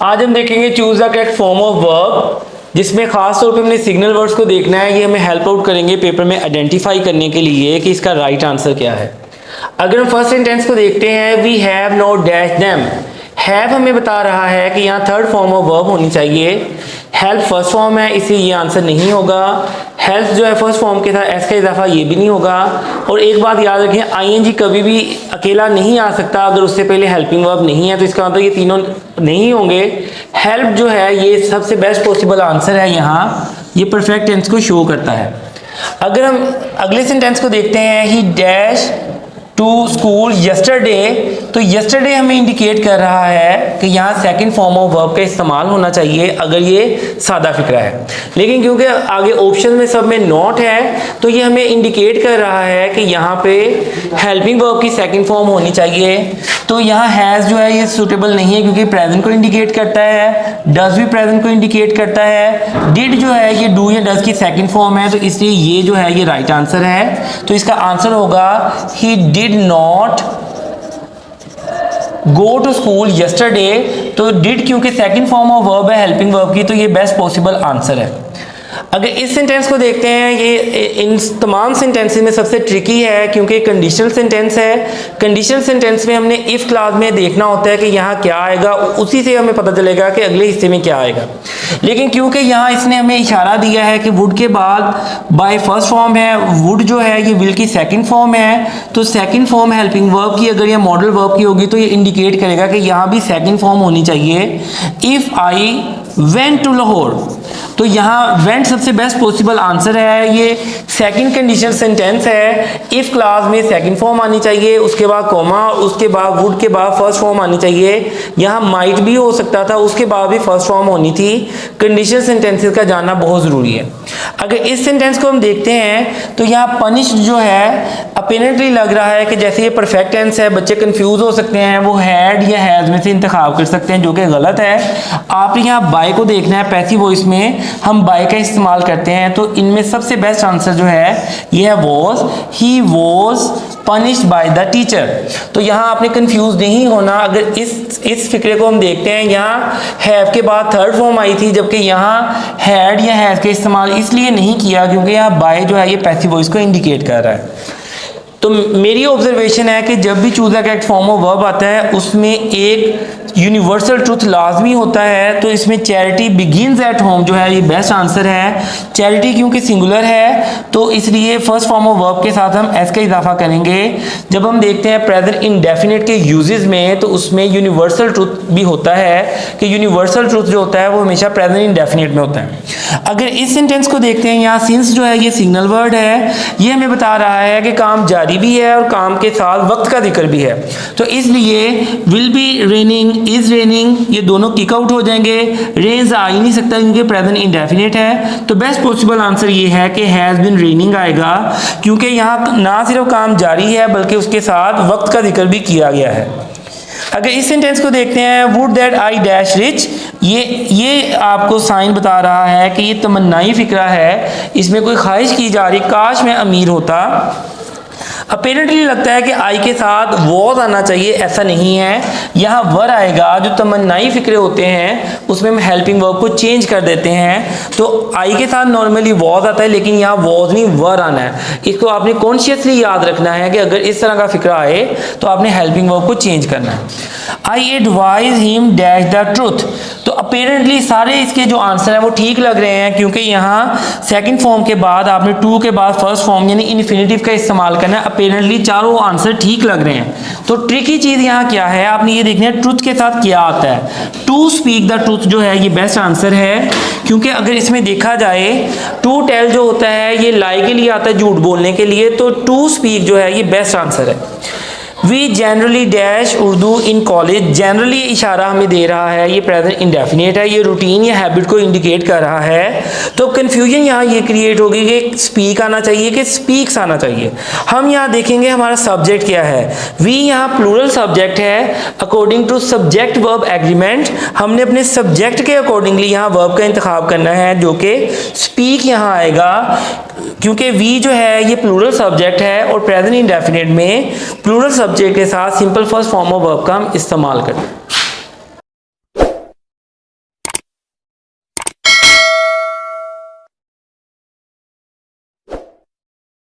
आज हम देखेंगे choose the correct form of verb, जिसमें खास तौर पे हमने सिग्नल वर्ड्स को देखना है। ये हमें हेल्प आउट करेंगे पेपर में आइडेंटिफाई करने के लिए कि इसका राइट आंसर क्या है। अगर हम फर्स्ट सेंटेंस को देखते हैं, we have not dash them. Have हमें बता रहा है कि यहाँ थर्ड फॉर्म ऑफ वर्ब होनी चाहिए। हेल्प फर्स्ट फॉर्म है, इसलिए ये आंसर नहीं होगा। हेल्प जो है फर्स्ट फॉर्म के साथ एस का इजाफा, ये भी नहीं होगा। और एक बात याद रखें, आईएनजी कभी भी अकेला नहीं आ सकता अगर उससे पहले हेल्पिंग वर्ब नहीं है, तो इसका मतलब ये तीनों नहीं होंगे। हेल्प जो है ये सबसे बेस्ट पॉसिबल आंसर है, यहाँ ये परफेक्ट टेंस को शो करता है। अगर हम अगले सेंटेंस को देखते हैं, he dash to school yesterday, तो यस्टरडे हमें इंडिकेट कर रहा है कि यहाँ सेकंड फॉर्म ऑफ वर्ब का इस्तेमाल होना चाहिए अगर ये सादा फिक्रा है। लेकिन क्योंकि आगे ऑप्शन में सब में नॉट है, तो ये हमें इंडिकेट कर रहा है कि यहाँ पे हेल्पिंग वर्ब की सेकंड फॉर्म होनी चाहिए। तो यहाँ हैज़ जो है ये सूटेबल नहीं है क्योंकि प्रेजेंट को इंडिकेट करता है, डज भी प्रेजेंट को इंडिकेट करता है, डिड जो है ये डू या डज की सेकंड फॉर्म है, तो इसलिए ये जो है ये राइट आंसर है। तो इसका आंसर होगा he did not go to school yesterday. तो डिड क्योंकि सेकंड फॉर्म ऑफ वर्ब है हेल्पिंग वर्ब की, तो ये बेस्ट पॉसिबल आंसर है। अगर इस सेंटेंस को देखते हैं, ये इन तमाम सेंटेंसेस में सबसे ट्रिकी है क्योंकि कंडीशनल सेंटेंस है। कंडीशनल सेंटेंस में हमने इफ क्लास में देखना होता है कि यहाँ क्या आएगा, उसी से हमें पता चलेगा कि अगले हिस्से में क्या आएगा। लेकिन क्योंकि यहाँ इसने हमें इशारा दिया है कि वुड के बाद बाय फर्स्ट फॉर्म है, वुड जो है ये विल की सेकंड फॉर्म है, तो सेकंड फॉर्म हेल्पिंग वर्ब की अगर ये मॉडल वर्ब की होगी तो ये इंडिकेट करेगा कि यहाँ भी सेकंड फॉर्म होनी चाहिए। If I went to Lahore, तो यहाँ वेंट सबसे बेस्ट पॉसिबल आंसर है। ये सेकंड कंडीशनल सेंटेंस है। इफ क्लास में सेकंड फॉर्म आनी चाहिए, उसके बाद कॉमा, उसके बाद वुड के बाद फर्स्ट फॉर्म आनी चाहिए। यहाँ माइट भी हो सकता था, उसके बाद भी फर्स्ट फॉर्म होनी थी। कंडीशनल सेंटेंसेस का जानना बहुत ज़रूरी है। अगर इस सेंटेंस को हम देखते हैं तो यहाँ पनिश जो है अपेरेंटली लग रहा है कि जैसे ये परफेक्ट टेंस है, बच्चे कंफ्यूज हो सकते हैं, वो हैड या हैज़ में से इंतखाब कर सकते हैं, जो कि गलत है। आपने यहाँ बाय को देखना है, पैसिव वॉइस में हम बाय का इस्तेमाल करते हैं, तो इनमें सबसे बेस्ट आंसर जो है ये है was. He was punished by the teacher. तो यहाँ आपने कंफ्यूज नहीं होना। अगर इस फिक्रे को हम देखते हैं, यहाँ हैव के बाद थर्ड फॉर्म आई थी, जबकि यहाँ हैड या हैज़ का इस्तेमाल इसलिए नहीं किया क्योंकि यहाँ बाय जो है ये पैसिव वॉइस को इंडिकेट कर रहा है। तो मेरी ऑब्जर्वेशन है कि जब भी choose the correct form of verb आता है उसमें एक यूनिवर्सल ट्रूथ लाजमी होता है। तो इसमें चैरिटी बिगिंस एट होम जो है ये बेस्ट आंसर है। चैरिटी क्योंकि सिंगुलर है तो इसलिए फर्स्ट फॉर्म ऑफ वर्ब के साथ हम एस का इजाफा करेंगे। जब हम देखते हैं प्रेजेंट इंडेफिनिट के यूजेस में, तो उसमें यूनिवर्सल ट्रूथ भी होता है कि यूनिवर्सल ट्रूथ जो होता है वो हमेशा प्रेजेंट इंडेफिनिट में होता है। अगर इस सेंटेंस को देखते हैं, यहाँ सिंस जो है ये सिग्नल वर्ड है, ये हमें बता रहा है कि काम जारी भी है और काम के साथ वक्त का जिक्र भी है। तो इसलिए will be raining, is raining, ये दोनों किक आउट हो जाएंगे। रेन्स आ ही नहीं सकता क्योंकि प्रेजेंट इंडेफिनिट है। तो बेस्ट पॉसिबल आंसर ये है कि हैज़ बीन रेनिंग आएगा, क्योंकि यहाँ ना सिर्फ काम जारी है बल्कि उसके साथ वक्त का जिक्र भी किया गया है। अगर इस सेंटेंस को देखते हैं, would that I dash rich, ये आपको साइन बता रहा है कि ये तमन्नाई फिक्रा है। इसमें कोई ख्वाहिश की जा रही, काश मैं अमीर होता। अपेरेंटली लगता है कि आई के साथ वॉज आना चाहिए, ऐसा नहीं है। यहाँ वर आएगा। जो तमन्नाई फिक्रे होते हैं उसमें हम हेल्पिंग वर्ब को चेंज कर देते हैं। तो आई के साथ नॉर्मली वॉज आता है, लेकिन यहाँ वॉज नहीं वर आना है। इसको आपने कॉन्शियसली याद रखना है कि अगर इस तरह का फिक्रा आए तो आपने हेल्पिंग वर्ब को चेंज करना है। I advise him dash the truth, तो अपेरेंटली सारे इसके जो आंसर हैं वो ठीक लग रहे हैं क्योंकि यहाँ सेकंड फॉर्म के बाद आपने टू के बाद फर्स्ट फॉर्म यानी इन्फिनेटिव का इस्तेमाल करना है। अपेरेंटली चारों आंसर ठीक लग रहे हैं। तो ट्रिकी चीज़ यहाँ क्या है, आपने ये देखना है ट्रूथ के साथ क्या आता है। टू स्पीक द ट्रूथ जो है ये बेस्ट आंसर है, क्योंकि अगर इसमें देखा जाए टू टेल जो होता है ये लाई के लिए आता है, झूठ बोलने के लिए। तो टू स्पीक जो है ये बेस्ट आंसर है। We generally dash Urdu in college, generally इशारा हमें दे रहा है, ये प्रेजेंट इंडेफिनिट है, ये रूटीन या हैबिट को इंडिकेट कर रहा है। तो कन्फ्यूजन यहाँ ये क्रिएट होगी कि स्पीक आना चाहिए कि स्पीक्स आना चाहिए। हम यहाँ देखेंगे हमारा सब्जेक्ट क्या है। वी यहाँ प्लूरल सब्जेक्ट है। According to subject verb agreement हमने अपने सब्जेक्ट के अकॉर्डिंगली यहाँ वर्ब का इंतखाब करना है, जो कि स्पीक यहाँ आएगा, क्योंकि वी जो है ये प्लूरल सब्जेक्ट है और प्रेजेंट इंडेफिनिट में प्लूरल सब्जेक्ट के साथ simple first form of verb का हम इस्तेमाल करते हैं।